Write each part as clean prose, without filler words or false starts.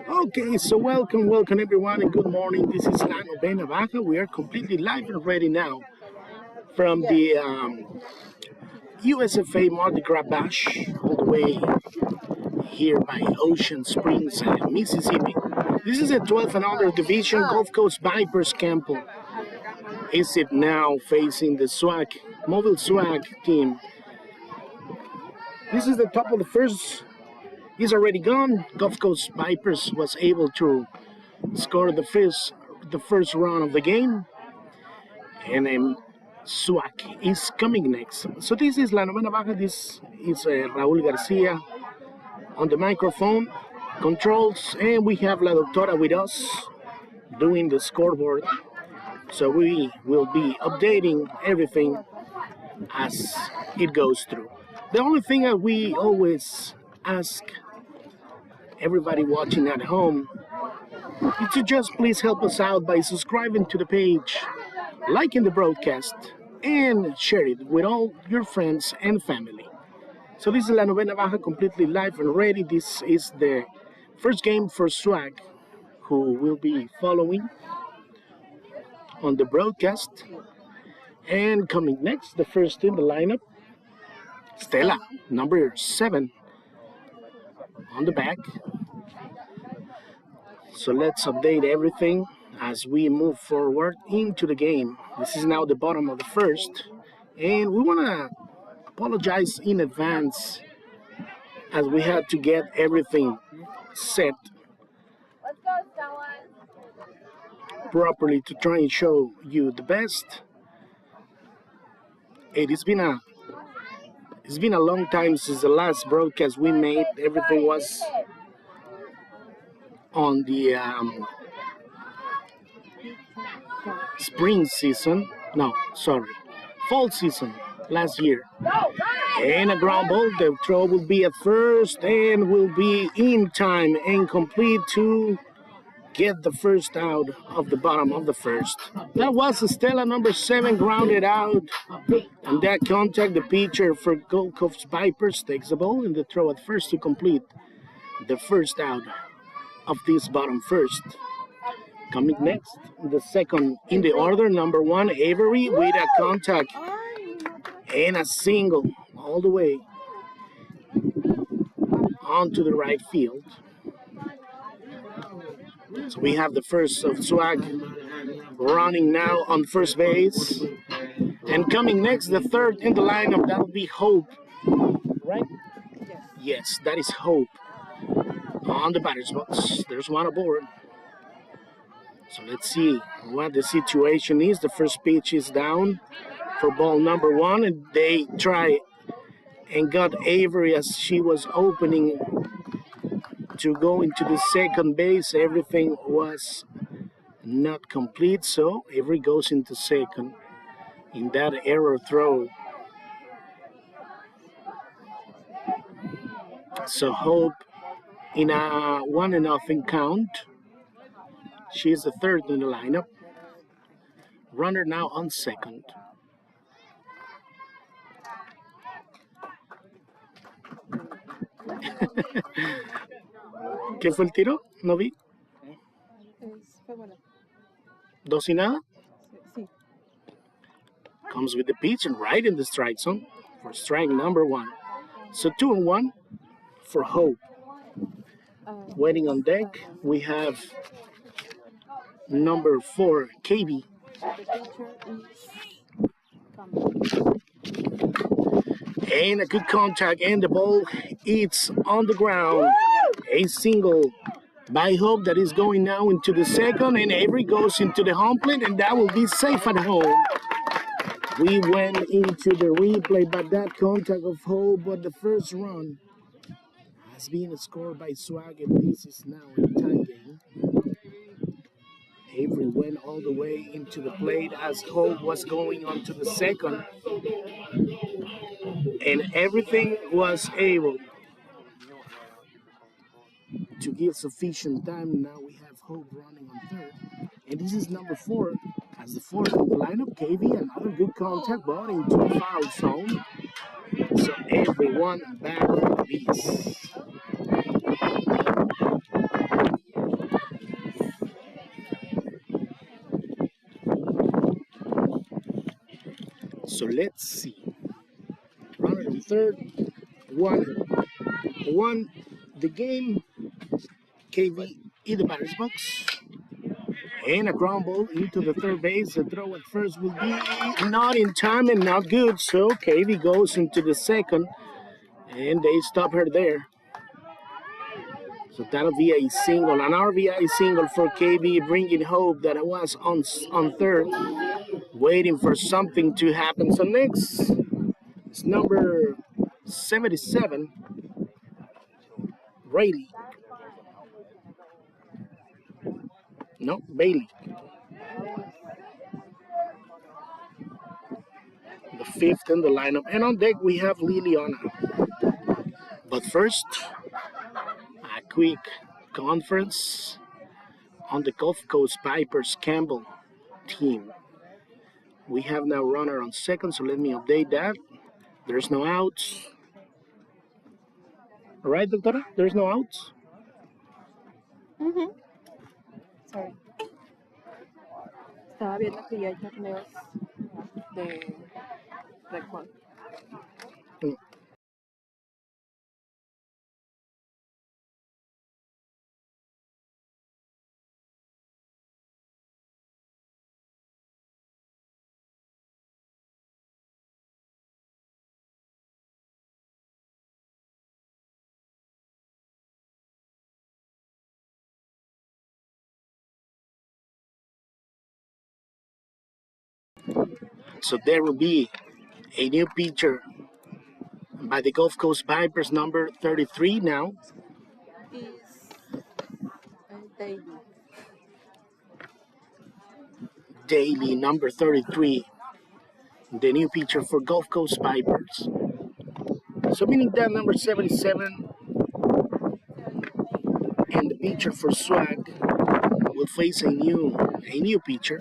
Okay, so welcome everyone, and good morning. This is La Novena Baja. We are completely live and ready now from the USFA Mardi Gras Bash, all the way here by Ocean Springs, Mississippi. This is a 12 and under division. Gulf Coast Vipers Campbell is it now facing the Mobile Swag team. This is the top of the first. He's already gone. Gulf Coast Vipers was able to score the first round of the game, and Swag is coming next. So this is La Novena Baja. This is Raúl Garcia on the microphone controls, and we have La Doctora with us doing the scoreboard. So we will be updating everything as it goes through. The only thing that we always ask everybody watching at home is to just please help us out by subscribing to the page, liking the broadcast, and share it with all your friends and family. So this is La Novena Baja, completely live and ready. This is the first game for Swag, who will be following on the broadcast. And coming next, the first in the lineup, Stella, number 7 on the back. So let's update everything as we move forward into the game. This is now the bottom of the first, and we want to apologize in advance as we had to get everything set properly to try and show you the best. It's been a long time since the last broadcast we made. Everything was on the fall season last year. And a ground ball. The throw will be at first and will be in time and complete to get the first out of the bottom of the first. That was Stella, number 7, grounded out. And that contact, the pitcher for Gold Coast Vipers takes the ball and the throw at first to complete the first out of this bottom first. Coming next, the second in the order, number 1, Avery, with a contact and a single all the way onto the right field. So we have the first of Swag running now on first base. And coming next, the third in the lineup, that'll be Hope, right? Yes, that is Hope on the batter's box. There's one aboard. So let's see what the situation is. The first pitch is down for ball number 1, and they try and got Avery as she was opening to go into the second base. Everything was not complete, so Avery goes into second in that error throw. So Hope in a 1-0 count. She is the third in the lineup. Runner now on second. ¿Qué fue el tiro? No vi. Fue bola. 2-0. Sí. Comes with the pitch and right in the strike zone for strike number 1. So 2-1 for Hope. Waiting on deck, we have number 4, KB. And a good contact, and the ball it's on the ground. A single by Hope that is going now into the second, and Avery goes into the home plate, and that will be safe at home. We went into the replay, but that contact of Hope, but the first run has been scored by Swag, and this is now a tie game. Avery went all the way into the plate as Hope was going on to the second, and everything was able to give sufficient time. Now we have Hope running on third, and this is number 4 as the fourth in the lineup. KV, another good contact, ball into the foul zone. So everyone back on the beat. So let's see. Runner on third, won the game. KV in the batter's box. And a ground ball into the third base. The throw at first will be not in time and not good. So KV goes into the second. And they stop her there. So that'll be a single, an RBI single for KB, bringing hope that it was on third, waiting for something to happen. So next is number 77, Rayleigh. No, Bailey, the fifth in the lineup. And on deck we have Liliana. But first, a quick conference on the Gulf Coast Pipers Campbell team. We have now runner on second, so let me update that. There's no outs. All right, doctora? There's no outs? Sorry. Estaba viendo que ya hay torneos de rec. So there will be a new pitcher by the Gulf Coast Pipers, number 33 now. Is daily. Daily, number 33, the new pitcher for Gulf Coast Pipers. So meaning that number 77 and the pitcher for Swag will face a new pitcher.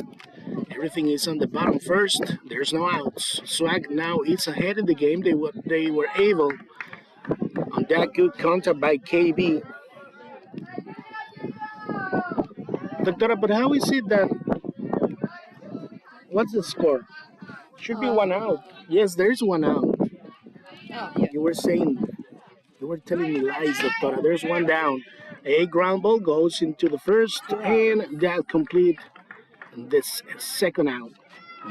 Everything is on the bottom first. There's no outs. Swag now is ahead in the game. They were able on that good contact by KB. Doctora, but how is it that what's the score? Should be one out. Yes, there's one out. Oh, yeah. You were telling me lies, Doctora. There's one down. A ground ball goes into the first, and that complete this second out.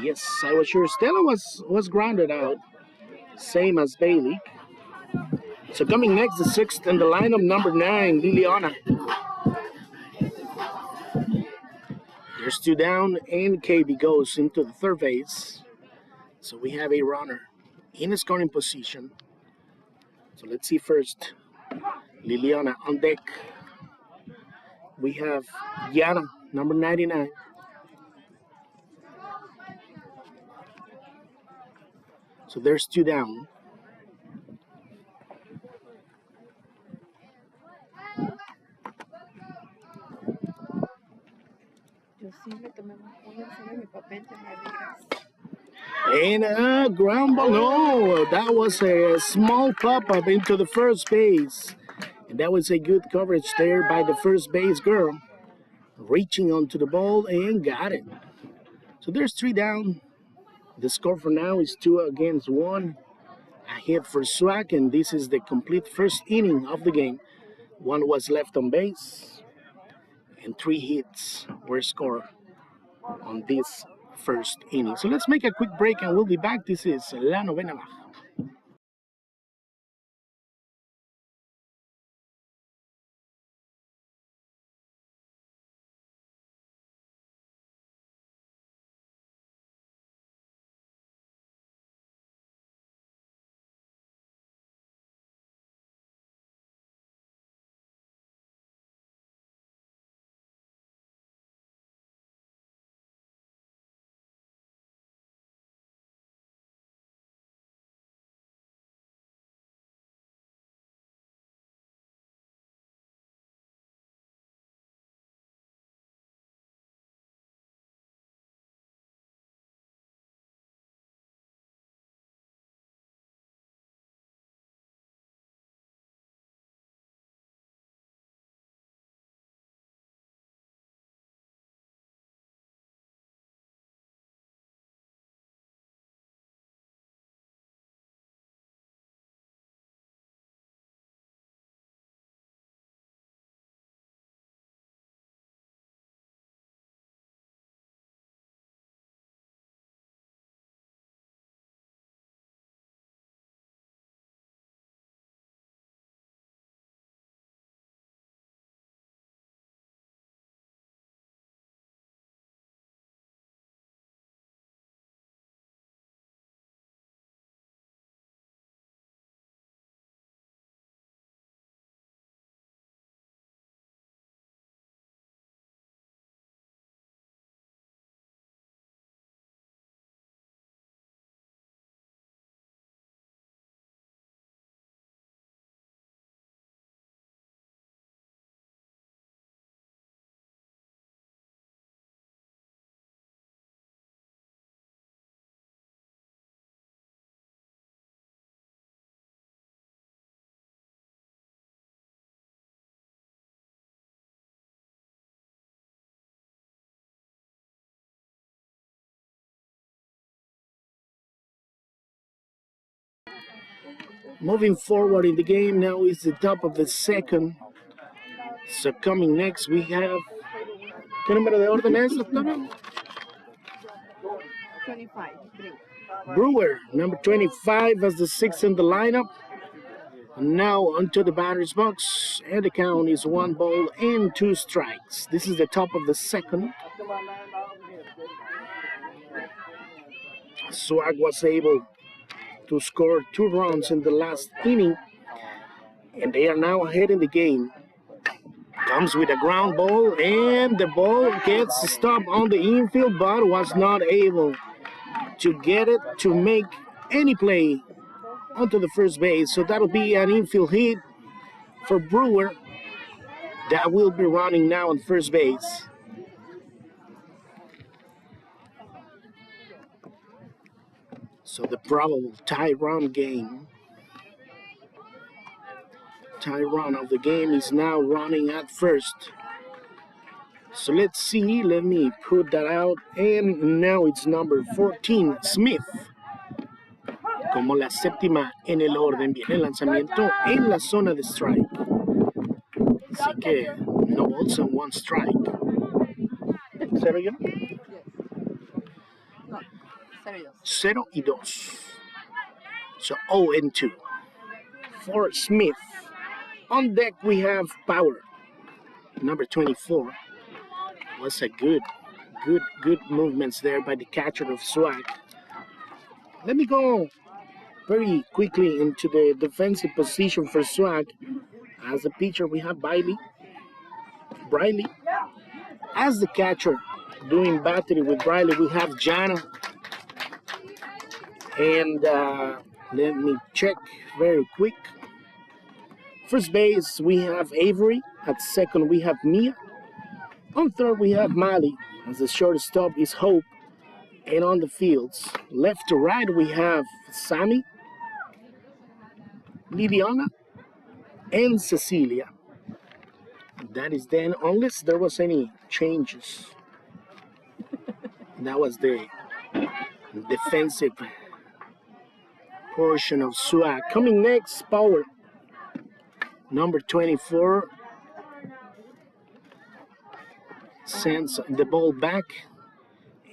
Yes, I was sure Stella was grounded out, same as Bailey. So coming next, the sixth in the lineup, number 9, Liliana. There's two down, and KB goes into the third base. So we have a runner in a scoring position. So let's see first. Liliana on deck. We have Yana, number 99. So there's two down. Yo sí me tomé un ensayo de mi papel de Mardi Gras. And a ground ball. No, that was a small pop up into the first base. And that was a good coverage there by the first base girl. Reaching onto the ball and got it. So there's three down. The score for now is 2-1. A hit for Swag, and this is the complete first inning of the game. One was left on base, and 3 hits were scored on this first inning. So let's make a quick break and we'll be back. This is La Novena Baja. Moving forward in the game, now is the top of the second. So coming next, we have. ¿Qué número de orden es, doctora? 25. Brew. Brewer, number 25, as the sixth in the lineup. Now onto the batter's box, and the count is 1 ball and 2 strikes. This is the top of the second. Swag was able to score 2 runs in the last inning, and they are now ahead in the game. Comes with a ground ball, and the ball gets stopped on the infield, but was not able to get it to make any play onto the first base. So that'll be an infield hit for Brewer that will be running now on first base. So the probable tie run of the game is now running at first. So let's see, let me put that out, and now it's number 14, Smith. Como la séptima en el orden, viene el lanzamiento en la zona de strike. Así que no balls and 1 strike. 0 y 1. Yes. No, 0 0 y 2. So 0 and 2 for Smith. On deck we have Power, number 24. Was a good movements there by the catcher of Swag. Let me go very quickly into the defensive position for Swag. As the pitcher we have Briley. As the catcher doing battery with Briley we have Jana. And let me check very quick. First base we have Avery. At second we have Mia. On third we have Mali. As the shortstop is Hope. And on the fields, left to right we have Sammy, Liliana, and Cecilia. That is then, unless there was any changes. That was the defensive portion of Swag. Coming next, Power, number 24. Sends the ball back,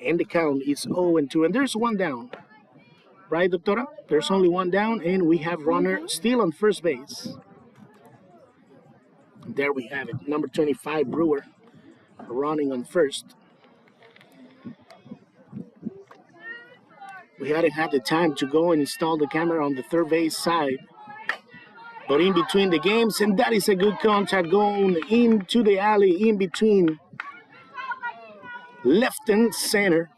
and the count is 0 and 2. And there's 1 down. Right, Doctora? There's only 1 down, and we have runner still on first base. There we have it. Number 25, Brewer, running on first. We hadn't had the time to go and install the camera on the third base side. But in between the games, and that is a good contact going into the alley in between left and center.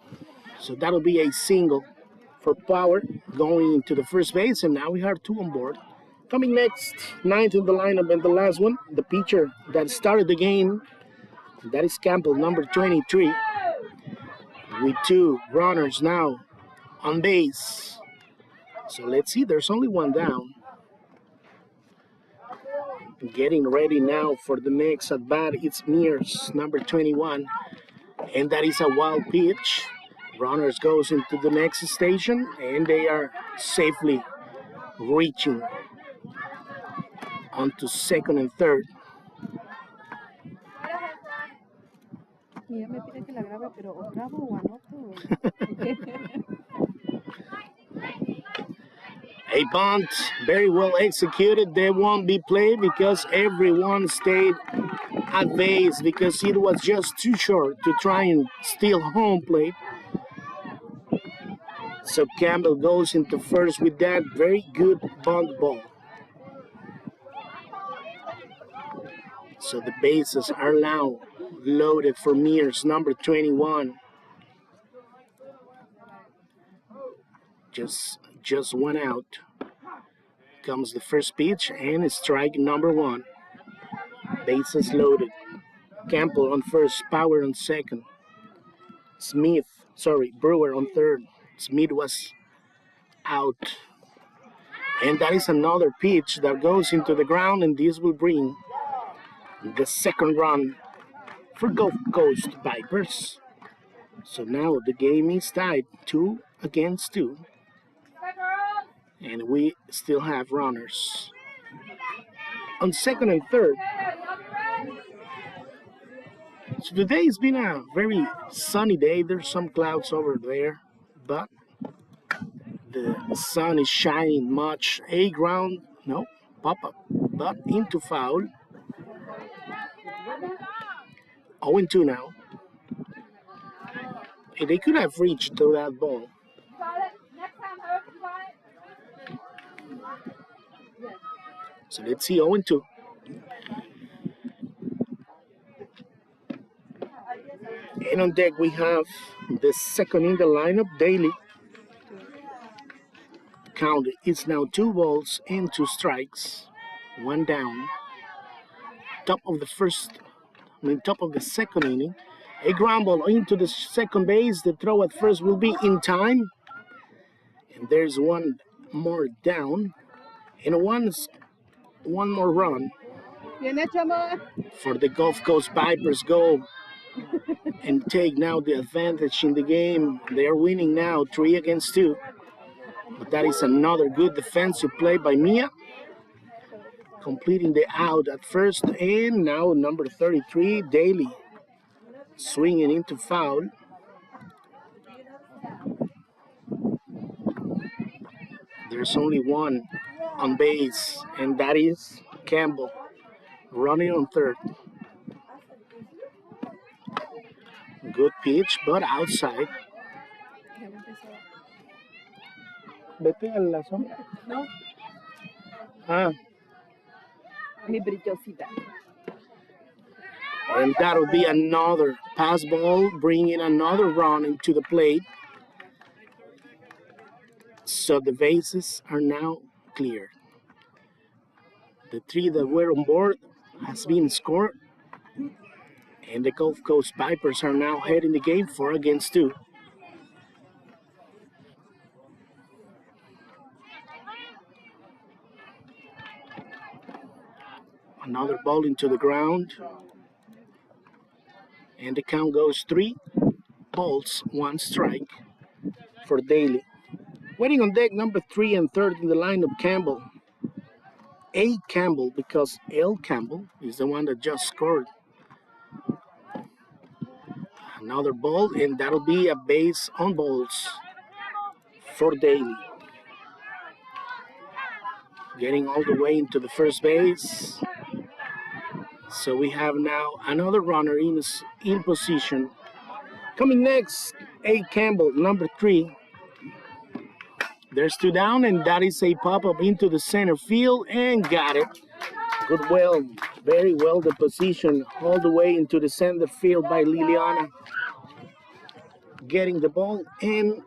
So that'll be a single for Power going into the first base, and now we have 2 on board. Coming next, 9th in the lineup and the last one, the pitcher that started the game, that is Campbell, number 23, with 2 runners now on base. So let's see, there's only 1 down. Getting ready now for the next at bat, it's Mears, number 21. And that is a wild pitch. Runners goes into the next station, and they are safely reaching onto second and third. Ella me pide que la grabe, pero o grabo o anoto. A bunt, very well executed. They won't be played because everyone stayed at base because it was just too short to try and steal home plate. So Campbell goes into first with that very good bunt ball. So the bases are now loaded for Mears, number 21. Just 1 out. Comes the first pitch, and it's strike number 1. Bases loaded. Campbell on first, Power on second. Brewer on third. Smith was out. And that is another pitch that goes into the ground, and this will bring the second run for Gulf Coast Vipers. So now the game is tied 2 against 2. and we still have runners. On second and third, so today's been a very sunny day. There's some clouds over there, but the sun is shining much. A ground, no, pop up, but into foul. 0-2 now. And they could have reached to that ball. So let's see 0-2. And on deck we have the second in the lineup, Daly. Count is now 2 balls and 2 strikes. 1 down. Top of the second inning. A ground ball into the second base. The throw at first will be in time. And there's one more down. And one more run for the Gulf Coast Vipers. Go and take now the advantage in the game. They are winning now 3-2. But that is another good defensive play by Mia. Completing the out at first. And now number 33, Daly. Swinging into foul. There's only one on base, and that is Campbell. Running on third. Good pitch, but outside. Vete a la sombra. No. Ah. Mi brillosita. And that'll be another pass ball, bringing another run into the plate. So the bases are now cleared. The 3 that were on board has been scored. And the Gulf Coast Vipers are now heading the game 4-2. Another ball into the ground. And the count goes 3 balls, 1 strike for Daly. Waiting on deck, number 3 and third in the lineup, Campbell. A. Campbell, because L. Campbell is the one that just scored. Another ball, and that'll be a base on balls for Daly. Getting all the way into the first base. So we have now another runner in position. Coming next, A. Campbell, number 3. There's 2 down, and that is a pop-up into the center field, and got it. Very well the position all the way into the center field by Liliana. Getting the ball and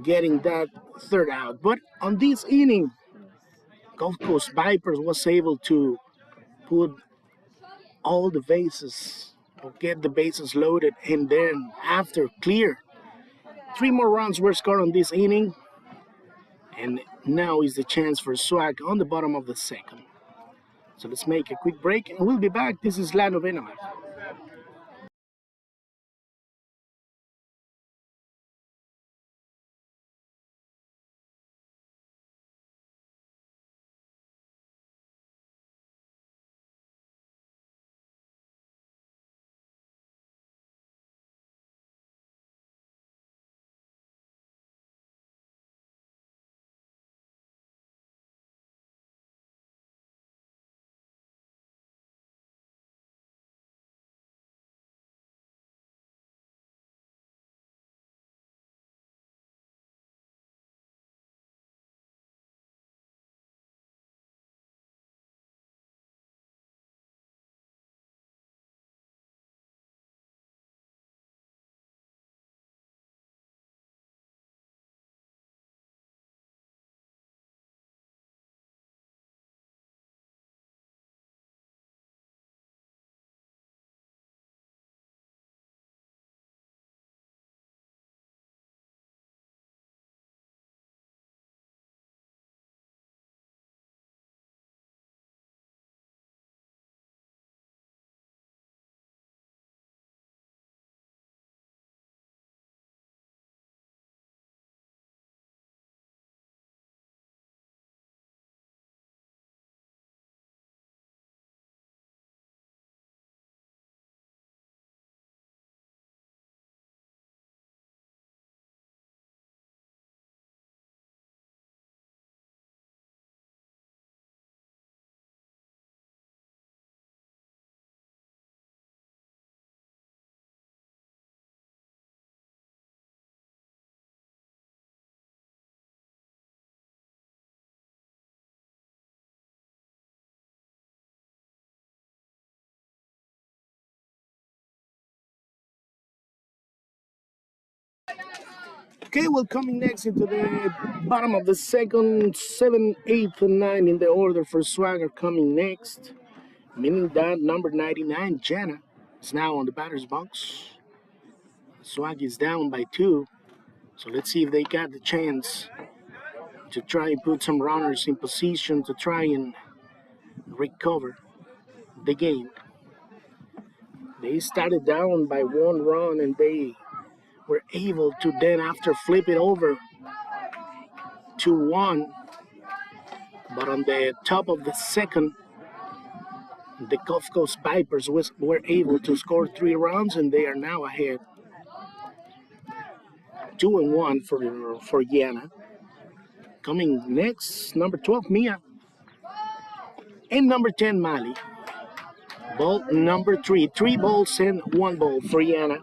getting that third out. But on this inning, Gulf Coast Vipers was able to put all the bases, or get the bases loaded, and then after clear. 3 more runs were scored on this inning, and now is the chance for Swag on the bottom of the second. So let's make a quick break, and we'll be back. This is La Novena. Okay, well, coming next into the bottom of the second, 7, 8, and 9 in the order for Swagger coming next, meaning that number 99, Jana, is now on the batter's box. Swag is down by 2, so let's see if they got the chance to try and put some runners in position to try and recover the game. They started down by 1 run and they were able to then after flip it over to 1. But on the top of the second, the Gulf Coast Vipers were able to score 3 runs and they are now ahead. 2-1 for Yana. Coming next, number 12, Mia. And number 10, Mali. Ball number 3. 3 balls and 1 ball for Yana.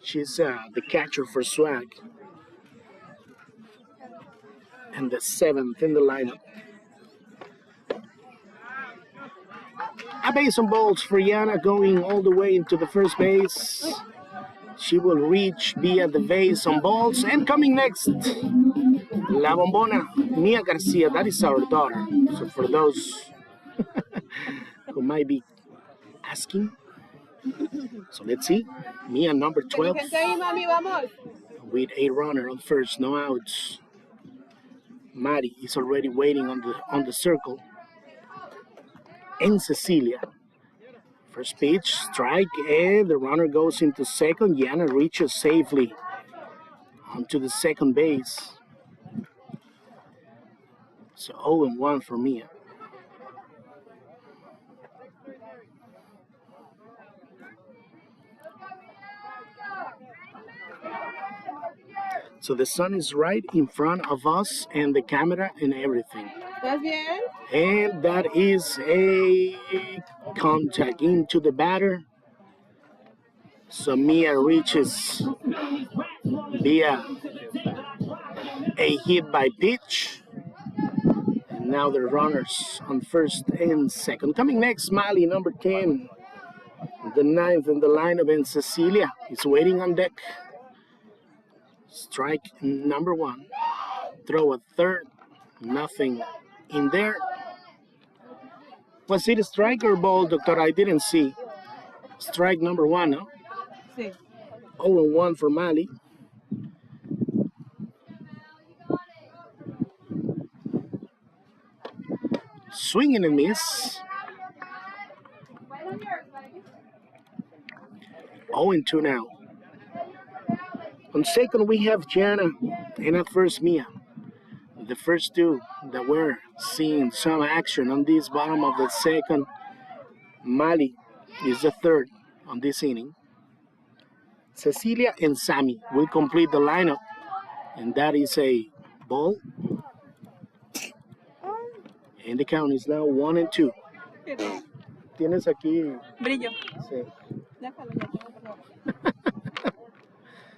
She's the catcher for Swag. And the 7th in the lineup. A base on balls for Yana going all the way into the first base. She will reach via the base on balls. And coming next, La Bombona, Mia Garcia. That is our daughter. So for those who might be asking. So let's see. Mia, number 12. With a runner on first, no outs. Mari is already waiting on the circle. And Cecilia. First pitch, strike, and the runner goes into second. Yana reaches safely onto the second base. So 0-1 for Mia. So the sun is right in front of us and the camera and everything. And that is a contact into the batter. So Mia reaches via a hit by pitch. And now the runners on first and second. Coming next, Mali, number 10. The 9th in the lineup, and Cecilia is waiting on deck. Strike number 1. Throw a third. Nothing in there. Was it a strike or ball, Doctor? I didn't see. Strike number 1, no? Sí. 0-1 for Mali. Swing and a miss. 0-2 now. On second, we have Jana, and at first, Mia. The first two that we're seeing some action on this bottom of the second. Mali is the third on this inning. Cecilia and Sammy will complete the lineup, and that is a ball. And the count is now 1-2. Tienes aquí. Brillo. Sí. Déjalo, ya tengo otro.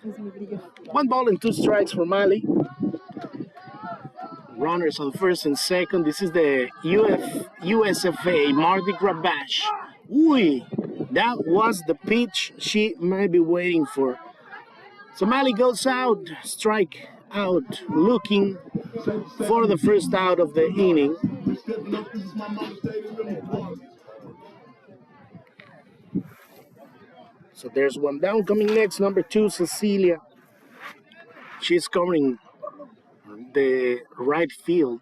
Es mi brillo. 1 ball and 2 strikes for Mali. Runners on first and second. This is the USFA Mardi Gras bash. Ooh, that was the pitch she might be waiting for. So Mali goes out, strike out, looking for the first out of the inning. So there's 1 down. Coming next, number 2, Cecilia. She's covering the right field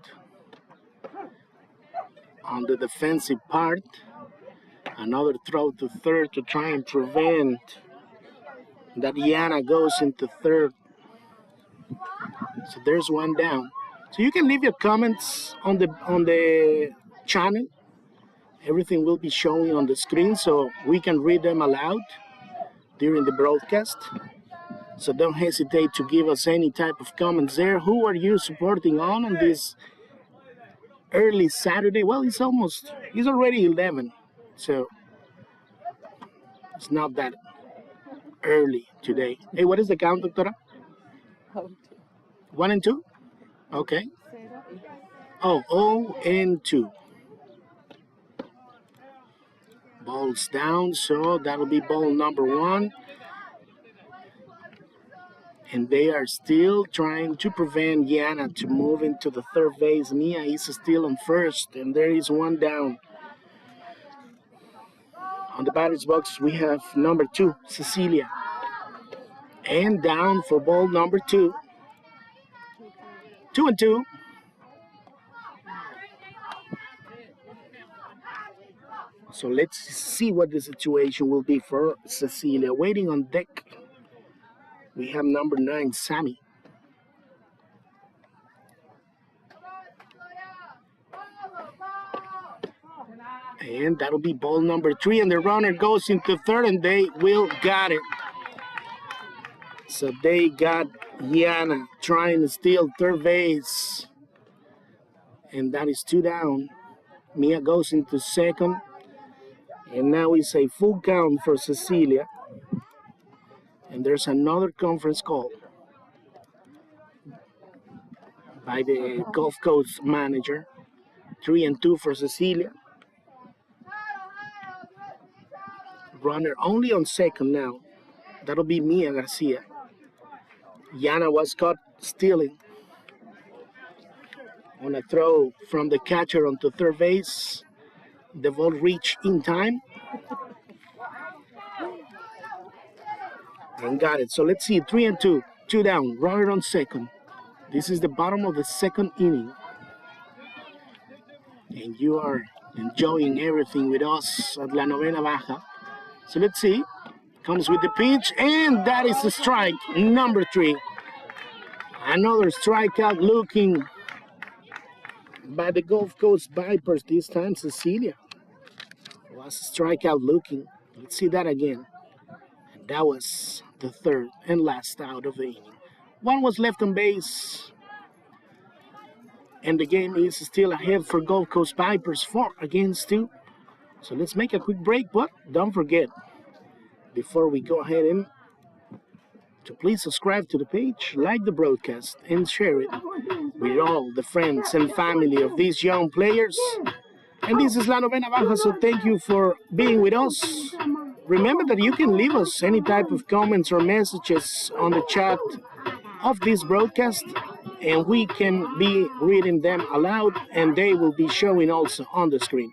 on the defensive part. Another throw to third to try and prevent that Yana goes into third. So there's 1 down. So you can leave your comments on the channel. Everything will be showing on the screen so we can read them aloud during the broadcast. So don't hesitate to give us any type of comments there. Who are you supporting on this early Saturday? Well, it's already 11. So it's not that early today. Hey, what is the count, Doctora? 1-2? Okay. 0-2. Ball's down, so that'll be ball number 1. And they are still trying to prevent Yana to move into the third base. Mia is still on first, and there is one down. On the batter's box, we have number 2, Cecilia. And down for ball number 2. 2-2. So let's see what the situation will be for Cecilia. Waiting on deck, we have number 9, Sammy. And that'll be ball number 3, and the runner goes into third, and they will got it. So they got Yana trying to steal third base, and that is 2 down. Mia goes into second, and now it's a full count for Cecilia. And there's another conference call by the Gulf Coast manager. 3-2 for Cecilia. Runner only on second now. That'll be Mia Garcia. Yana was caught stealing on a throw from the catcher onto third base. The ball reached in time and got it. So let's see, 3-2, 2 down, runner on second. This is the bottom of the second inning. And you are enjoying everything with us at La Novena Baja. So let's see. Comes with the pitch, and that is the strike, number 3. Another strikeout looking by the Gulf Coast Vipers. This time Cecilia was strikeout looking. Let's see that again. And that was the third and last out of the inning. One was left on base, and the game is still ahead for Gulf Coast Vipers, 4-2. So let's make a quick break, but don't forget, before we go ahead and to please subscribe to the page, like the broadcast, and share it with all the friends and family of these young players. And this is La Novena Baja, so thank you for being with us. Remember that you can leave us any type of comments or messages on the chat of this broadcast, and we can be reading them aloud, and they will be showing also on the screen.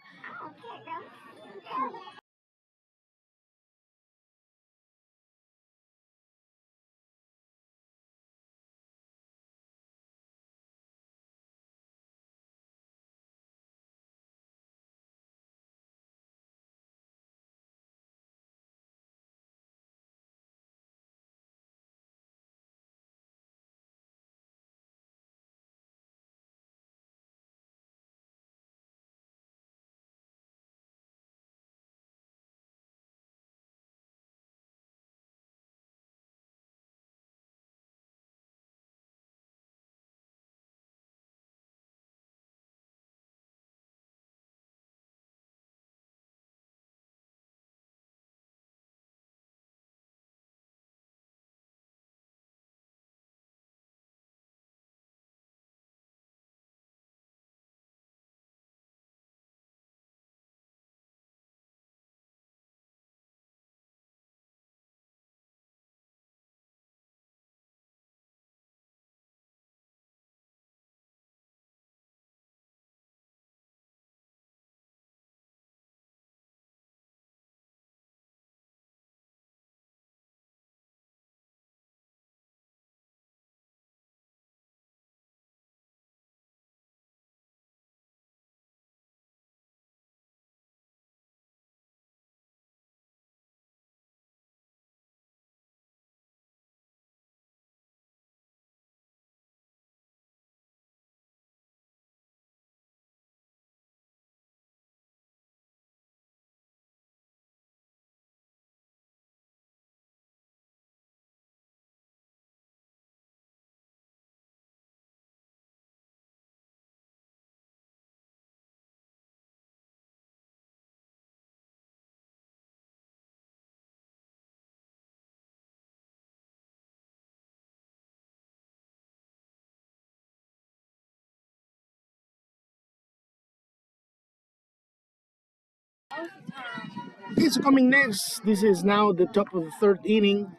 It's coming next. This is now the top of the third inning.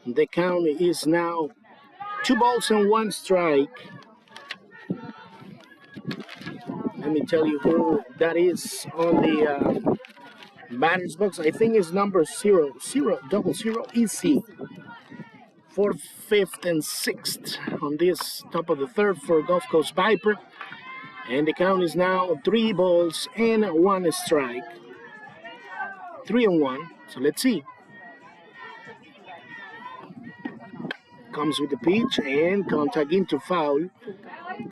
The count is now 2 balls and 1 strike. Let me tell you who that is on the batter's box. I think it's number 00000 EC. 4th, 5th, and 6th on this top of the third for Gulf Coast Viper. And the count is now 3 balls and 1 strike. 3-1. So let's see. Comes with the pitch and contact into foul.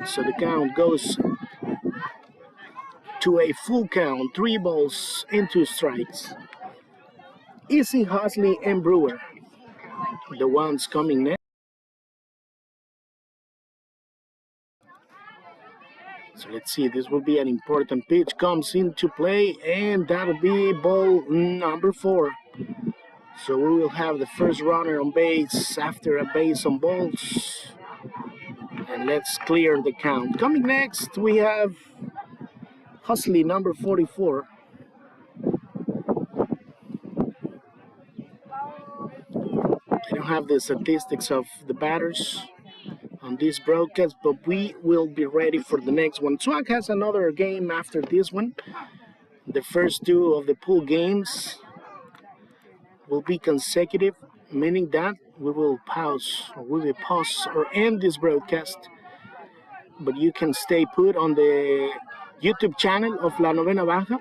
So the count goes to a full count. 3 balls and 2 strikes. Easy, Hosley, and Brewer, the ones coming next. So let's see, this will be an important pitch, comes into play, and that'll be ball number 4. So we will have the first runner on base after a base on balls. And let's clear the count. Coming next, we have Husley, number 44. I don't have the statistics of the batters on this broadcast, but we will be ready for the next one. Swag has another game after this one. The first 2 of the pool games will be consecutive, meaning that we will pause or end this broadcast, but you can stay put on the YouTube channel of La Novena Baja.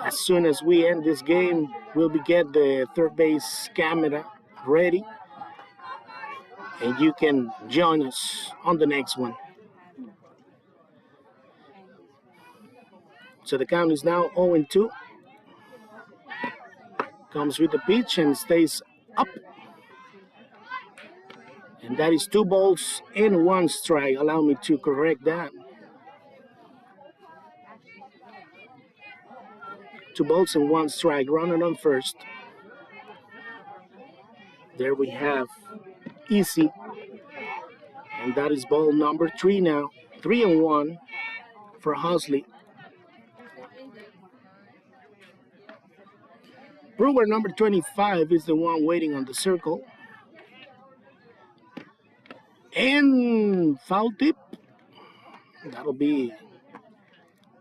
As soon as we end this game, we'll get the third base camera ready, and you can join us on the next one. So the count is now 0-2. Comes with the pitch and stays up. And that is 2 balls and 1 strike. Allow me to correct that. 2 balls and 1 strike. Runner on first. There we have Easy. And that is ball number 3 now. 3-1 for Hosley. Brewer, number 25, is the one waiting on the circle. And foul tip. That'll be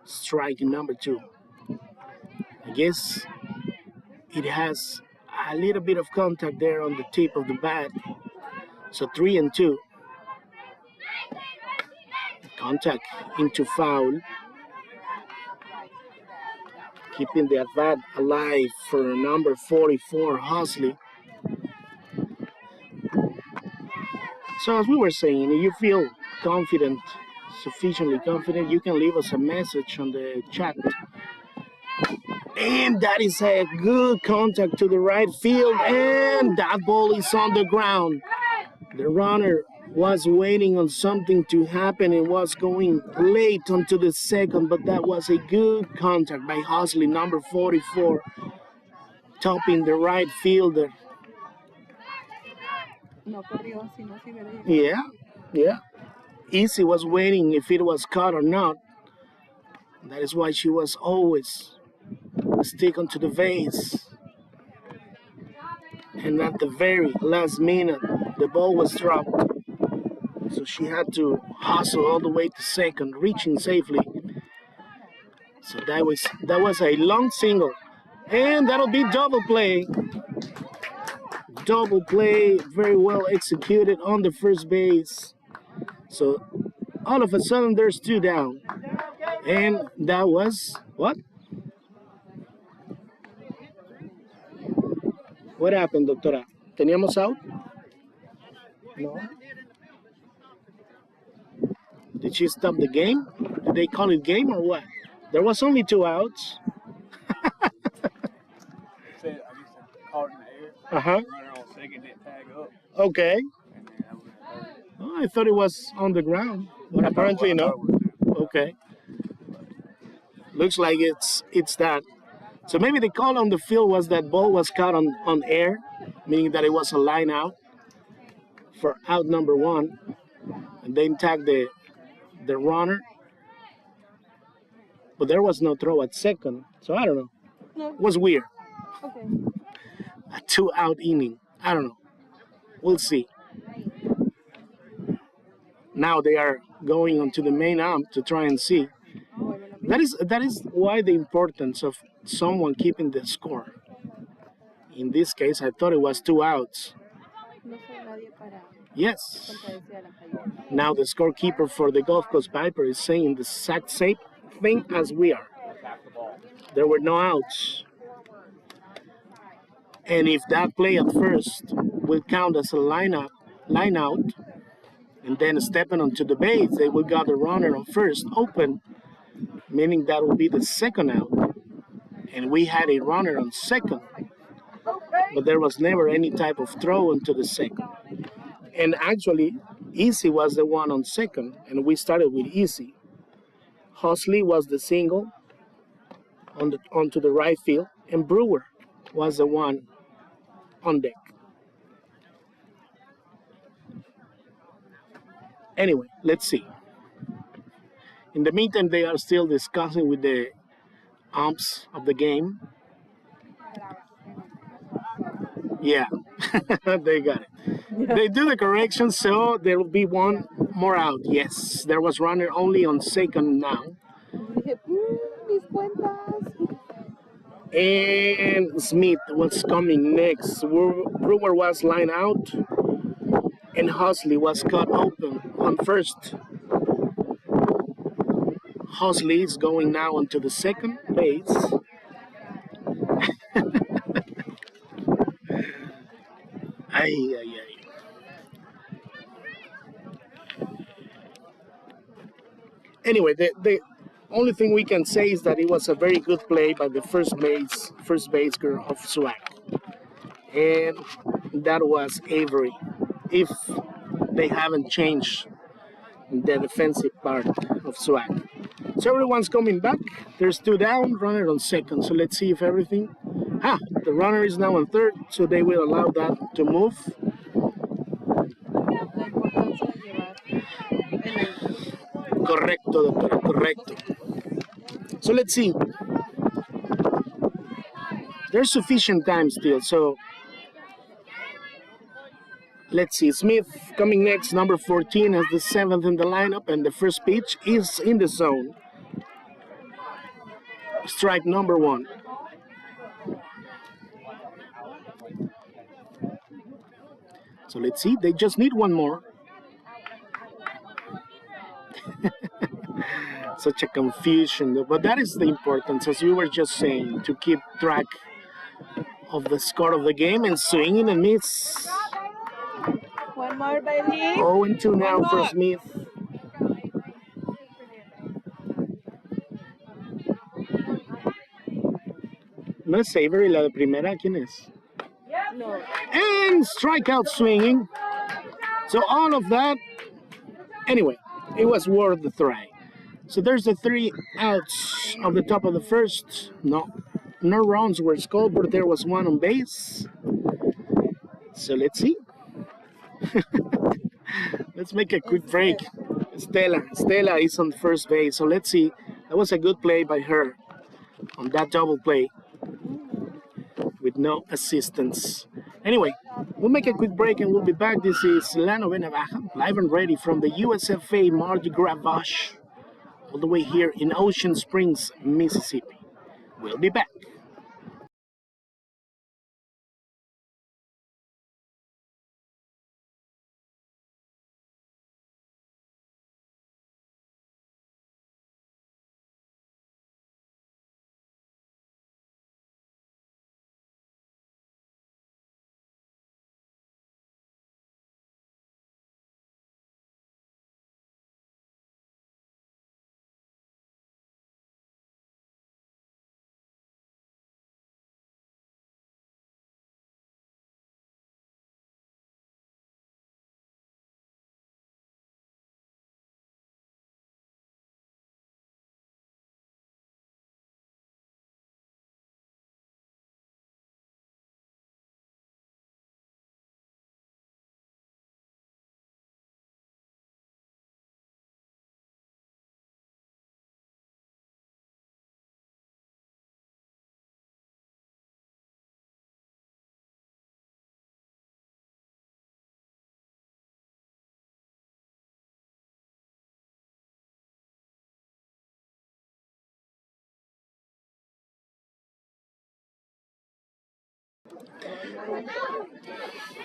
strike number 2. I guess it has a little bit of contact there on the tip of the bat. So 3-2. Contact into foul. Keeping the at-bat alive for number 44, Hosley. So as we were saying, if you feel confident, sufficiently confident, you can leave us a message on the chat. And that is a good contact to the right field, and that ball is on the ground. The runner was waiting on something to happen and was going late onto the second, but that was a good contact by Hosley, number 44, topping the right fielder. Yeah. Easy was waiting if it was caught or not. That is why she was always stick onto the vase. And at the very last minute, the ball was dropped. So she had to hustle all the way to second, reaching safely. So that was a long single. And that'll be double play. Double play, very well executed on the first base. So all of a sudden there's 2 down. And that was what? What happened, doctora? ¿Teníamos out? No. Did she stop the game? Did they call it game or what? There was only 2 outs. Uh-huh. Okay. Oh, I thought it was on the ground, but apparently no. Okay. Looks like it's that. So maybe the call on the field was that ball was caught on air, meaning that it was a line out for out number 1, and they tagged the runner. but there was no throw at second. So I don't know. No. It was weird. Okay. A 2-out inning. I don't know. We'll see. Now they are going onto the main amp to try and see. That is why the importance of someone keeping the score. In this case, I thought it was 2 outs. No soy nadie para Yes. contradecir a la calle. Now the scorekeeper for the Gulf Coast Viper is saying the exact same thing as we are. There were no outs. And if that play at first will count as a line out, and then stepping onto the base, they will got the runner on first open, meaning that will be the second out. And we had a runner on second, but there was never any type of throw into the second. And actually, Easy was the one on second, and we started with Easy. Hosley was the single onto the right field, and Brewer was the one on deck. Anyway, let's see. In the meantime, they are still discussing with the umps of the game. Yeah, they got it. They do the correction, so there will be one more out. Yes, there was runner only on second now. Dije, mis cuentas. And Smith was coming next. Brewer was lined out, and Hosley was cut open on first. Hosley is going now onto the second base. Ay, ay, ay. Anyway, the only thing we can say is that it was a very good play by the first base girl of SWAC. And that was Avery. If they haven't changed the defensive part of SWAC. So everyone's coming back. There's 2 down, runner on second. So let's see if everything. The runner is now on third, so they will allow that to move. La importancia de llevar el out. Correcto, doctora, correcto. So let's see. There's sufficient time still, so let's see. Smith coming next, number 14, as the 7th in the lineup, and the first pitch is in the zone. Strike number 1. So let's see. They just need one more. Such a confusion, but that is the importance, as you were just saying, to keep track of the score of the game and swing in and miss. One more, baby. 0-2 now for Smith. No es Avery la de primera, ¿quién es? No. And strikeout swinging. So all of that, anyway, it was worth the try. So there's the 3 outs of the top of the first. No runs were scored, but there was one on base. So let's see. Let's make a quick break. Stella is on first base. So let's see. That was a good play by her on that double play with no assistance. Anyway, we'll make a quick break and we'll be back. This is La Novena Baja, live and ready from the USFA Mardi Gras Bash, all the way here in Ocean Springs, Mississippi. We'll be back.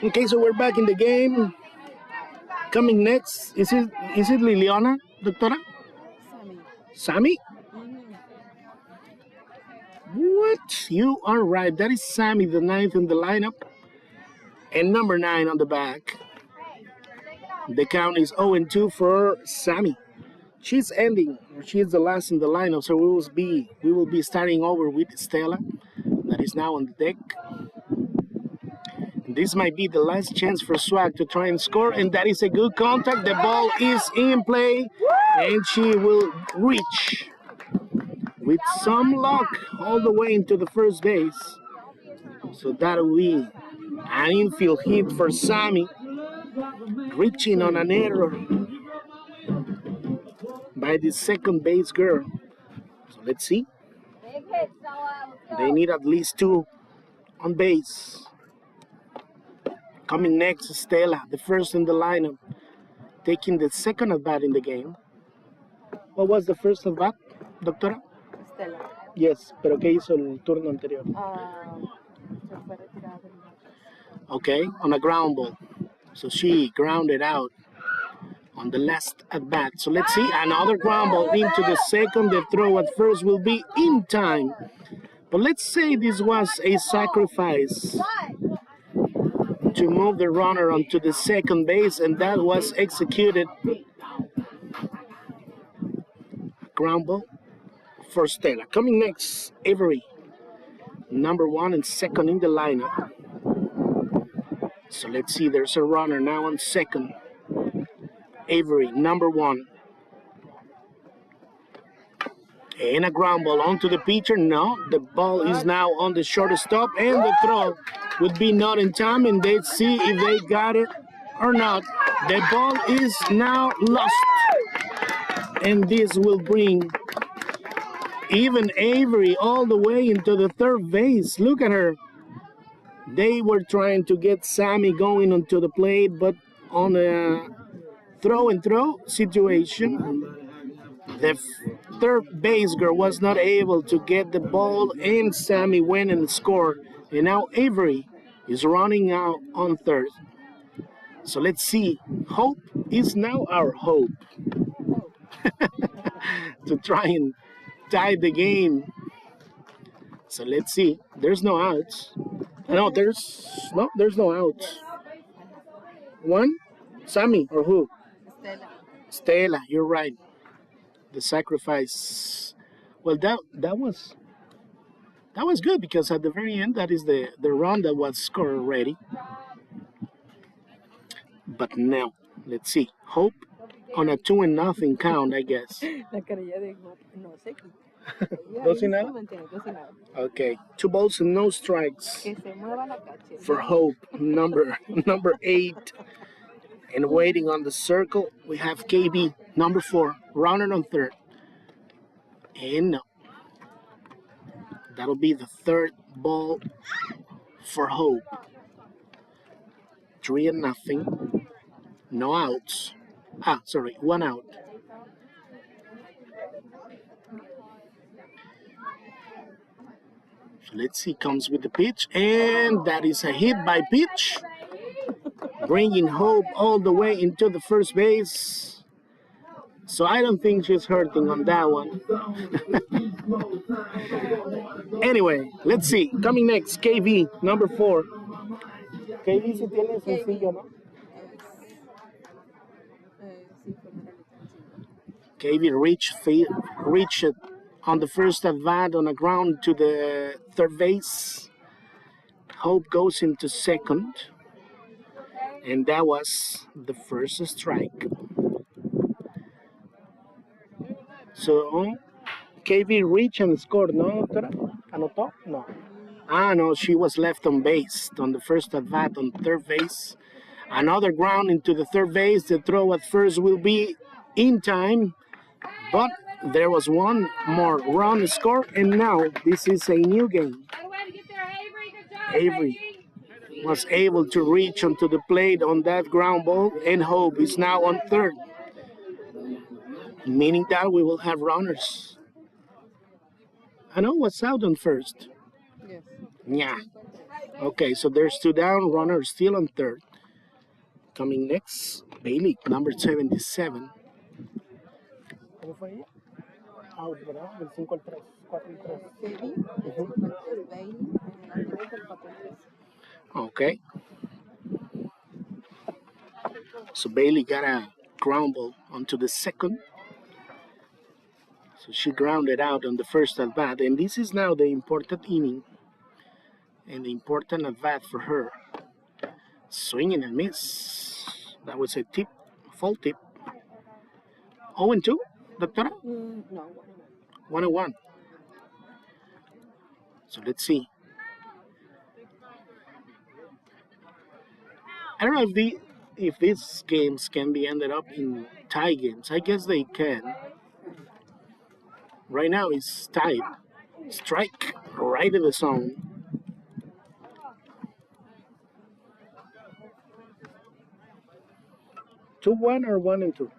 Okay, so we're back in the game. Coming next, is it Liliana, Doctora? Sammy. Sammy? Mhm. What? You are right. That is Sammy, the ninth in the lineup, and number 9 on the back. The count is 0-2 for Sammy. She's ending, or she's the last in the lineup, so we will be starting over with Stella, that is now on the deck. This might be the last chance for Swag to try and score, and that is a good contact. The ball is in play, and she will reach with some luck all the way into the first base. So that'll be an infield hit for Sammy, reaching on an error by the second base girl. So let's see. They need at least 2 on base. Coming next, Stella, the first in the lineup, taking the second at bat in the game. What was the first at bat, Doctora? Stella. Yes, pero ¿qué hizo el turno anterior? Se fue retirada del lugar. Okay, on a ground ball. So she grounded out on the last at bat. So let's see, another ground ball into the second. The throw at first will be in time. But let's say this was a sacrifice to move the runner onto the second base, and that was executed. Ground ball for Stella. Coming next, Avery, number 1 and second in the lineup. So let's see, there's a runner now on second. Avery, number 1. And a ground ball onto the pitcher. No, the ball is now on the shortstop, and the throw would be not in time, and let's see if they got it or not. The ball is now lost, and this will bring even Avery all the way into the third base. Look at her. They were trying to get Sammy going onto the plate, but on a throw and throw situation, the third base girl was not able to get the ball, and Sammy went and scored. And now Avery is running out on third. So let's see. Hope is now our hope to try and tie the game. So let's see. There's no outs. There's no outs. One, Sammy or who? Stella. Stella. You're right. The sacrifice. Well, that was good, because at the very end, that is the run that was scored already. But now, let's see. Hope on a 2-0 count, I guess. La carilla de Hope no se quita. Ella Dos y ahí se nada? mantiene cocinada. Okay, 2 balls and no strikes Que se mueva la cache. for Hope, number 8. And waiting on the circle, we have KB, number 4, running on third. And no. That'll be the third ball for Hope. 3-0. No outs. 1 out. So let's see, comes with the pitch, and that is a hit by pitch, bringing Hope all the way into the first base. So I don't think she's hurting on that one. Anyway, let's see. Coming next, KV, number 4. KV si tiene sencillo, ¿no? Sí, fue Moralita sencillo. KV reached it on the first at bat on a ground to the third base. Hope goes into second, and that was the first strike. So KB reached and scored, no, doctora? ¿Anotó? No. No, she was left on base on the first at bat on third base. Another ground into the third base. The throw at first will be in time, but there was one more run scored, and now this is a new game. Avery was able to reach onto the plate on that ground ball, and Hope is now on third, meaning that we will have runners. I know what's out on first. Yes. Yeah. Okay, so there's 2 down, runner still on third. Coming next, Bailey, number 77. ¿Cómo fue ella? Out, ¿verdad? Del 5 al 3, 4 y 3. Bailey, el 5 al 3, Bailey, en el anterior del 4 al 3. Okay. So Bailey got a ground ball onto the second. So she grounded out on the first at bat, and this is now the important inning and the important at bat for her. Swing and a miss. That was a tip, full tip. 0 2, Doctora? No, 1 1. So let's see. I don't know if these games can be ended up in tie games. I guess they can. Right now it's tied. Strike right in the zone. Two one or 1 and 2.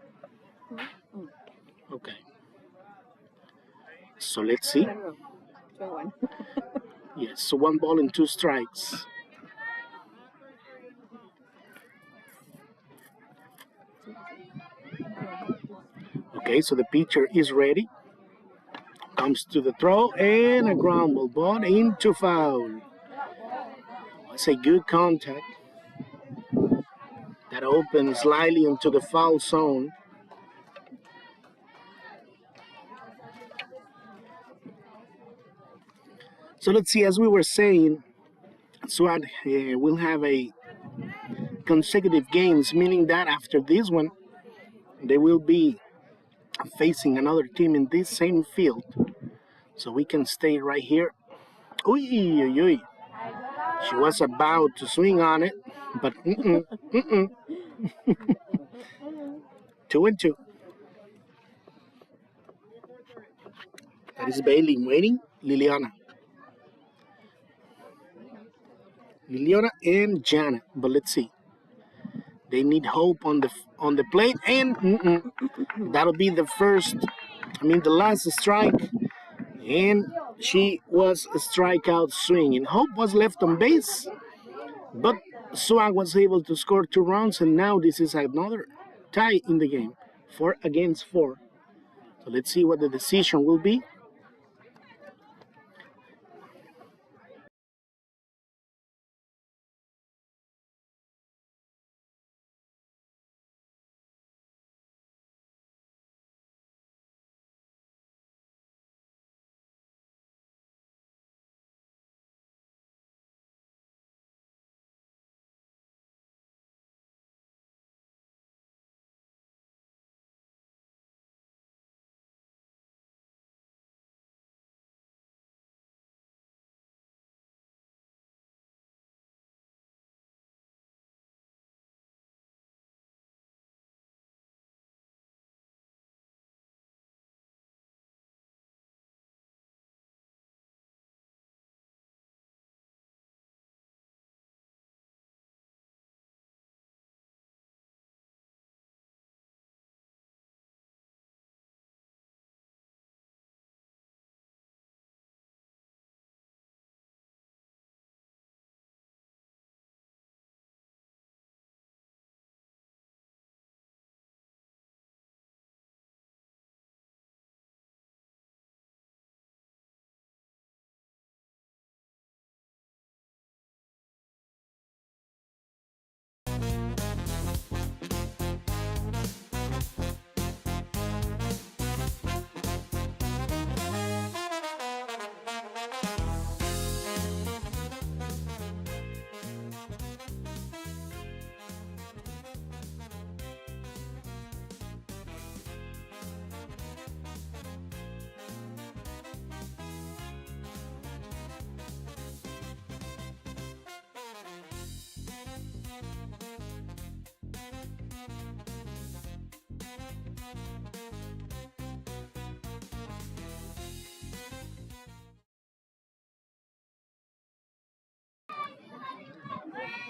Okay. So let's see. no. 2-1. Yes, so 1 ball and 2 strikes. Okay, so the pitcher is ready. Comes to the throw and a ground ball, but into foul. That's a good contact. That opens slightly into the foul zone. So let's see, as we were saying, SWAT will have a consecutive games, meaning that after this one, they will be facing another team in this same field. So we can stay right here. Uy, uy, uy. She was about to swing on it, but 2 and 2. That is Bailey waiting. Liliana and Janet. But let's see. They need hope on the plate, and that'll be the last strike. And she was a strikeout swinging. Hope was left on base, but Swag was able to score 2 runs, and now this is another tie in the game, 4 against 4. So let's see what the decision will be.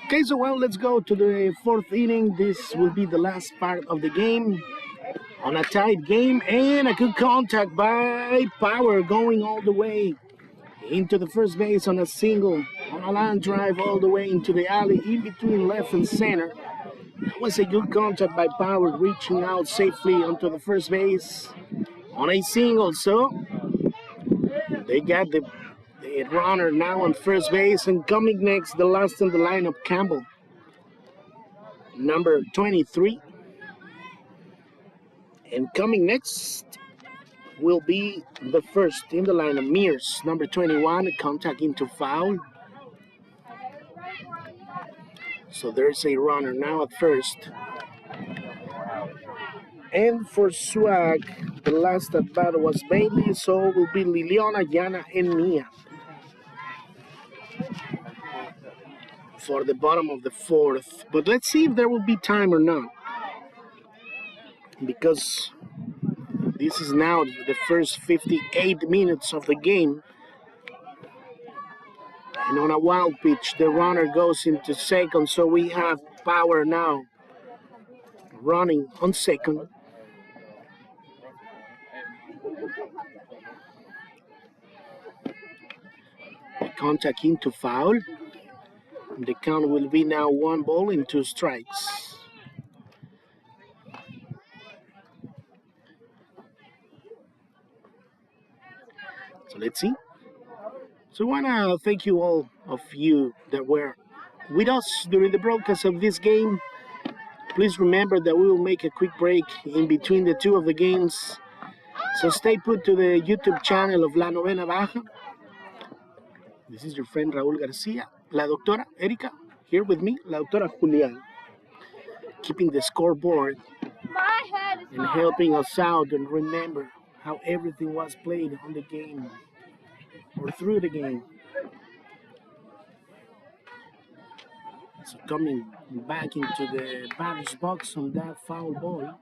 Okay, so let's go to the 4th inning. This will be the last part of the game. On a tight game, and a good contact by Power going all the way into the first base on a single. on a line drive all the way into the alley in between left and center. That was a good contact by Power, reaching out safely onto the first base on a single. So they got the runner now on first base, and coming next, the last in the lineup, Campbell, number 23. And coming next will be the first in the lineup, Mears, number 21, contact into foul. So there's a runner now at first. And for Swag, the last at bat was Bailey, so it will be Liliana, Yana, and Mia for the bottom of the fourth. But let's see if there will be time or not, because this is now the first 58 minutes of the game. And on a wild pitch, the runner goes into second, so we have Power now running on second. The contact into foul. The count will be now 1-2 strikes. So let's see. So I want to thank you all of you that were with us during the broadcast of this game. Please remember that we will make a quick break in between the two of the games. So stay put to the YouTube channel of La Novena Baja. This is your friend Raúl García, La Doctora Erika, here with me, La Doctora Julián, keeping the scoreboard and helping us out and remember how everything was played on the game or through the game. So coming back into the batter's box on that foul ball.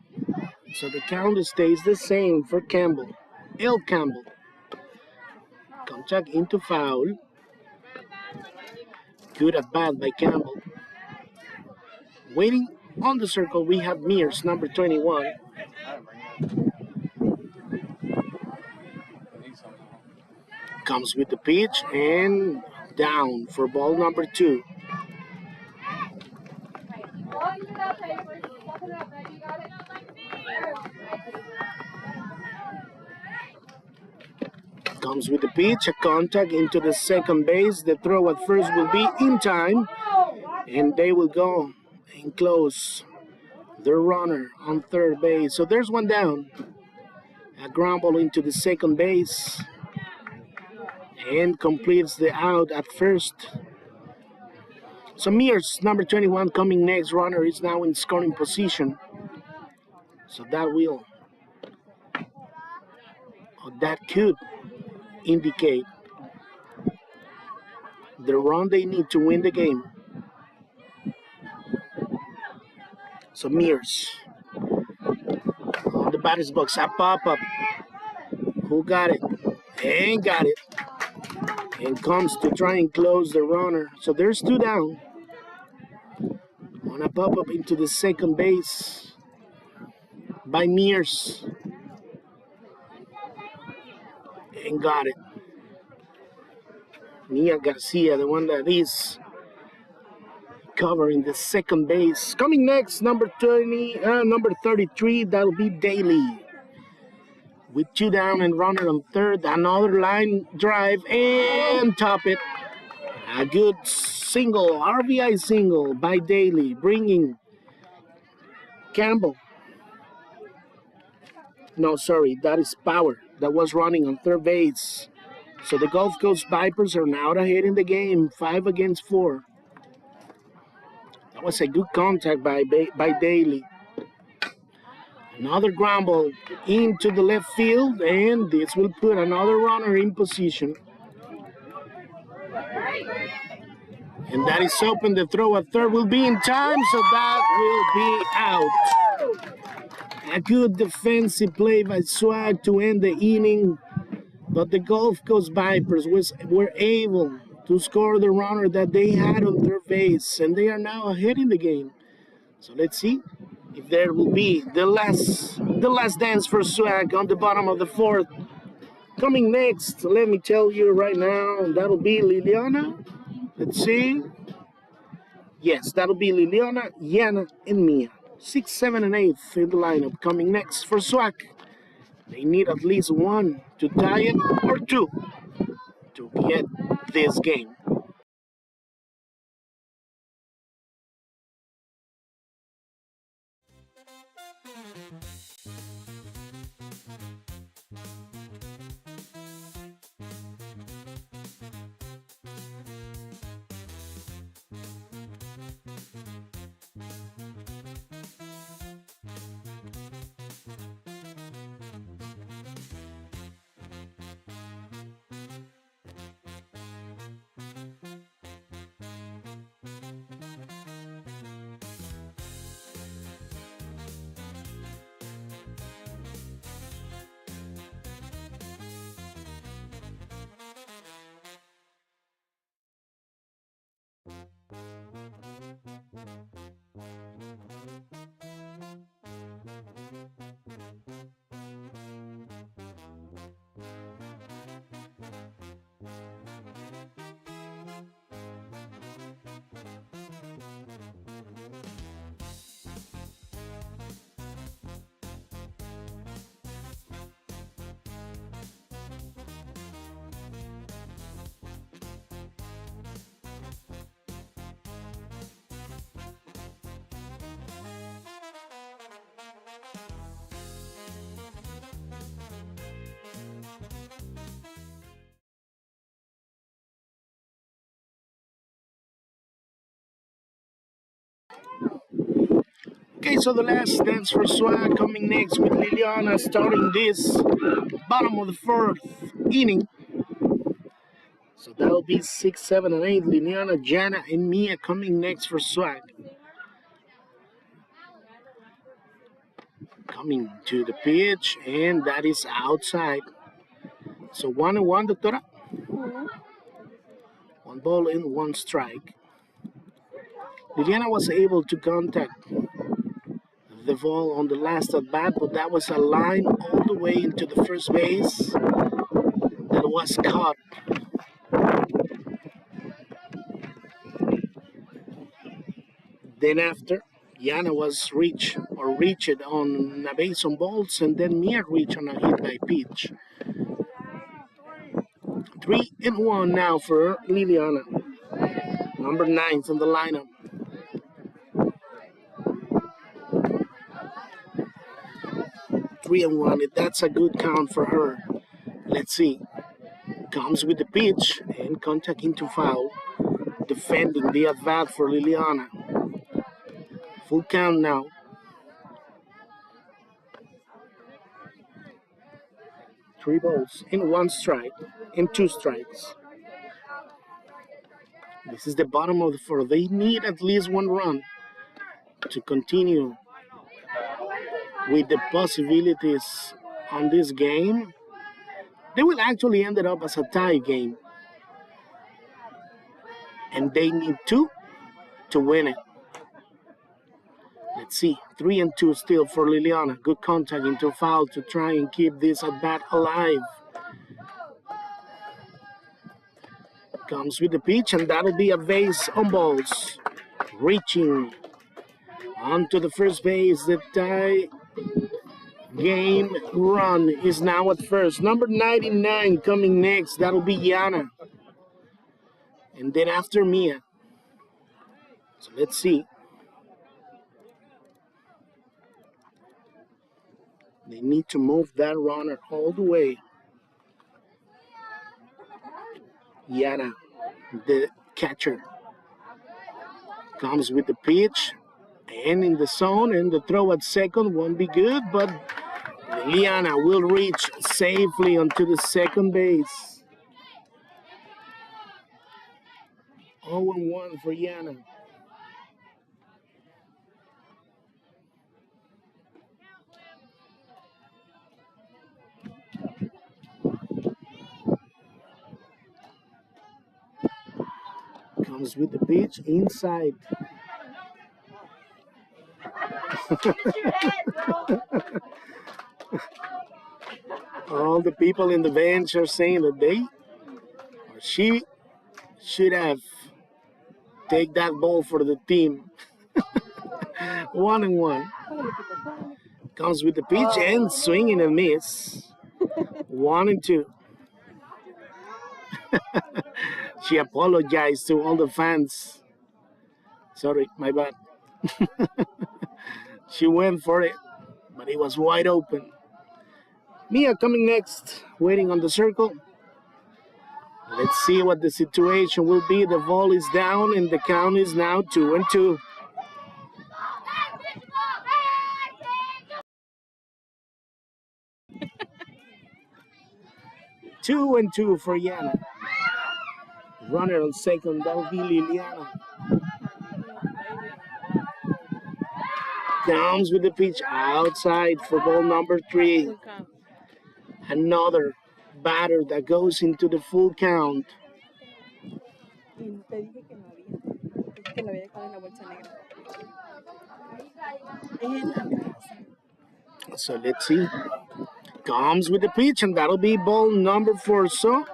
So the count stays the same for Campbell. El Campbell. Contact into foul. Good at bat by Campbell. Waiting on the circle, we have Mears, number 21. Comes with the pitch and down for ball number 2. Comes with the pitch, a contact into the second base. The throw at first will be in time, and they will go and close the runner on third base. So there's one down. A ground ball into the second base and completes the out at first. So Mears, number 21, coming next. Runner is now in scoring position. So that will, or that could indicate the run they need to win the game. So Mears on the batter's box, a pop-up. Who got it? And got it. And comes to try and close the runner. So there's 2 down. On a pop-up into the second base by Mears. And got it. Nia Garcia, the one that is covering the second base. Coming next, number 33, that'll be Daly. With 2 down and runner on third. Another line drive and top it. A good single, RBI single by Daly, bringing Campbell. No, sorry, that is Power that was running on third base. So the Gulf Coast Vipers are now ahead in the game, 5-4. That was a good contact by Daly. Another ground ball into the left field, and this will put another runner in position. And that is open. The throw at third will be in time, so that will be out. A good defensive play by Swag to end the inning, but the Gulf Coast Vipers were able to score the runner that they had on their base, and they are now ahead in the game. So let's see if there will be the last dance for Swag on the bottom of the fourth. Coming next, let me tell you right now, that'll be Liliana Let's see. Yes, that'll be Liliana, Yana, and Mia. 6, 7, and 8 in the lineup. Coming next for SWAC. They need at least one to tie it or two to get this game. Okay, so the last dance for SWAC coming next with Liliana starting this bottom of the fourth inning. So that'll be 6, 7, and 8. Liliana, Jana, and Mia coming next for SWAC. Coming to the pitch, and that is outside. So 1-1, Doctora. Mhm. 1 ball and 1 strike. Liliana was able to contact the ball on the last at bat, but that was a line all the way into the first base that was caught. Then after, Yana was reached on a base on balls, and then Mia reached on a hit by pitch. 3-1 now for Liliana, number 9 in the lineup. 3-1, that's a good count for her. Let's see. Comes with the pitch and contact into foul. Defending the at bat for Liliana. Full count now. 3 balls and 1 strike and 2 strikes. This is the bottom of the fourth. They need at least one run to continue with the possibilities on this game. They will actually end it up as a tie game, and they need two to win it. Let's see, 3-2 still for Liliana. Good contact into foul to try and keep this at bat alive. Comes with the pitch, and that'll be a base on balls. Reaching onto the first base. The tie game run is now at first. Number 99 coming next. That'll be Yana. And then after Mia. So let's see. They need to move that runner all the way. Yana, the catcher, comes with the pitch and in the zone, and the throw at second won't be good, but Liana will reach safely onto the second base. 0-1 for Yana. Comes with the pitch inside. All the people in the bench are saying that they or she should have take that ball for the team. 1-1. Comes with the pitch and swinging and miss. 1-2. She apologized to all the fans. Sorry, my bad. She went for it, but it was wide open. Mia coming next, waiting on the circle. Let's see what the situation will be. The ball is down and the count is now 2-2. 2-2 for Yana. Runner on second, that will be Liliana. Comes with the pitch outside for ball number 3. Another batter that goes into the full count. So let's see. Comes with the pitch, and that'll be ball number 4. So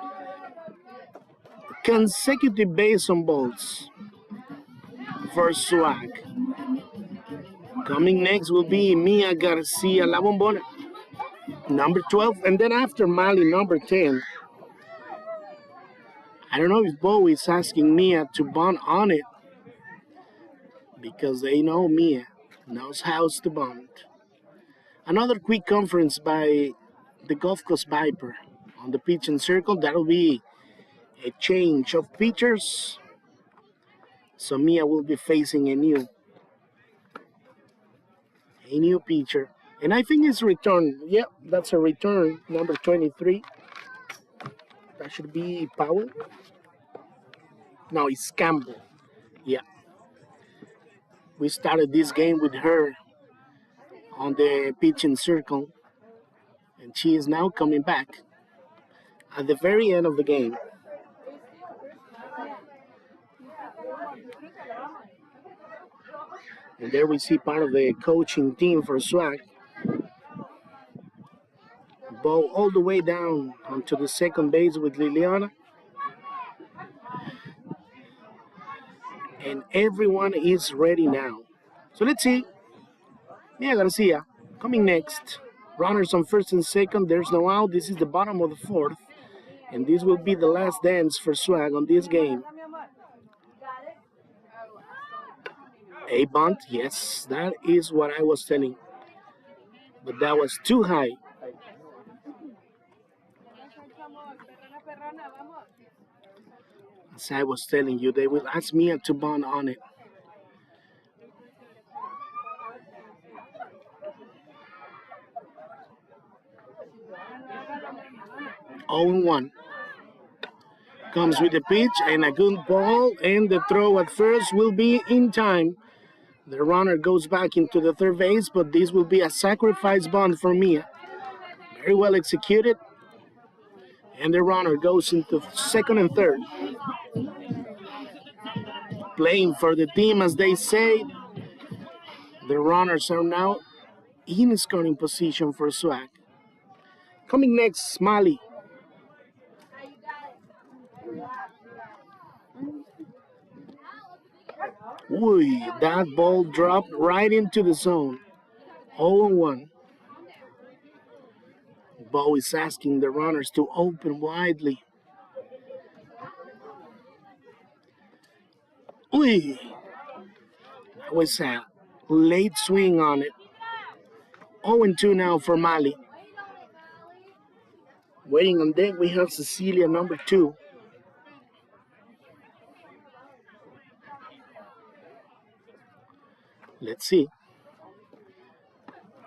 consecutive base on balls for Swag. Coming next will be Mia Garcia La Bombona, number 12, and then after Mali, number 10. I don't know if Bo is asking Mia to bunt on it because they know Mia knows how to bunt. Another quick conference by the Gulf Coast Viper on the pitch and circle. That'll be a change of pitchers. So Mia will be facing a new pitcher. And I think it's return. Yep, that's a return, number 23. That should be Powell. No, it's Campbell. Yeah. We started this game with her on the pitching circle, and she is now coming back at the very end of the game. And there we see part of the coaching team for Swag. Ball all the way down onto the second base with Liliana. And everyone is ready now. So let's see. Mia Garcia coming next. Runners on first and second. There's no out. This is the bottom of the 4th. And this will be the last dance for Swag on this game. A bunt, yes, that is what I was telling. But that was too high. As I was telling you, they will ask Mia to bunt on it. Oh, 1. Comes with the pitch and a good ball, and the throw at first will be in time. The runner goes back into the third base, but this will be a sacrifice bunt for Mia. Very well executed. And the runner goes into second and third. Playing for the team, as they say. The runners are now in scoring position for Swag. Coming next, Mali. Ooh, that ball dropped right into the zone. 0-1. Bo is asking the runners to open widely. Ooh, that was a late swing on it. 0-2 now for Mali. Waiting on deck, we have Cecilia, number 2. Let's see.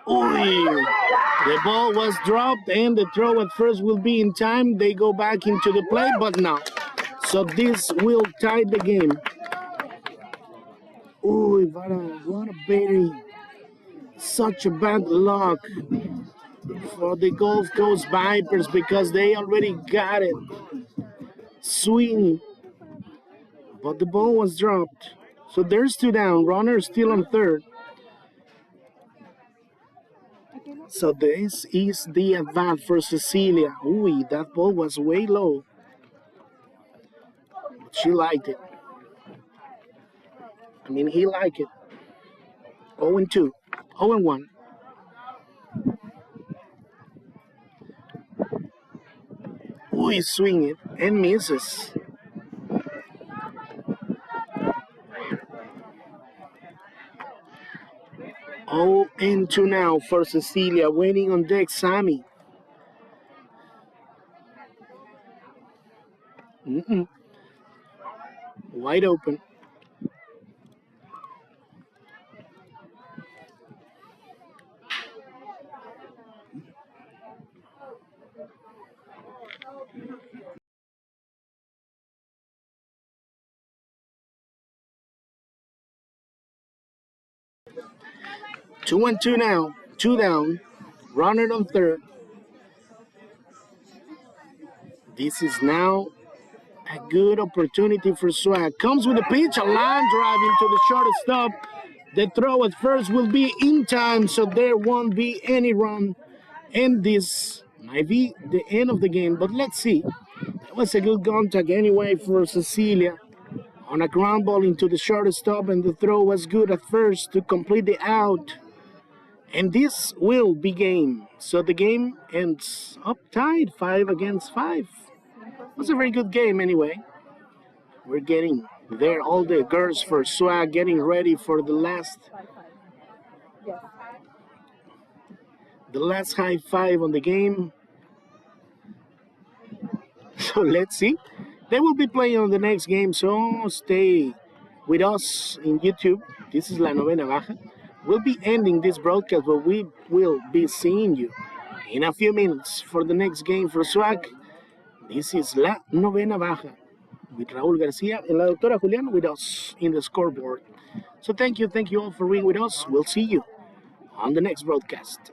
Ooh, the ball was dropped and the throw at first will be in time. They go back into the play, but no. So this will tie the game. Ooh, what a berry. Such a bad luck for the Gulf Coast Vipers because they already got it. Swinging. But the ball was dropped. So there's 2 down. Runner still on third. So this is the advance for Cecilia. Ooh, that ball was way low. She liked it. I mean, he like it. 0 and 2, 0 and 1. Ooh, he's swinging and misses. 0 and 2 now for Cecilia. Waiting on deck, Sammy. Mm-mm. Wide open. Two and two now. Two down. Runner on third. This is now a good opportunity for Swag. Comes with a pitch, a line drive into the shortstop. The throw at first will be in time, so there won't be any run. And this might be the end of the game, but let's see. That was a good contact anyway for Cecilia. On a ground ball into the shortstop, and the throw was good at first to complete the out. And this will be game. So the game ends up tied, 5-5. It was a very good game anyway. We're getting there, all the girls for Swag getting ready for the last 5-5. Yes. high five on the game. So let's see. They will be playing on the next game, so stay with us in YouTube. This is La Novena Baja. We'll be ending this broadcast, but we will be seeing you in a few minutes for the next game for Swag. This is La Novena Baja with Raúl Garcia and La Doctora Julián with us in the scoreboard. So thank you all for being with us. We'll see you on the next broadcast.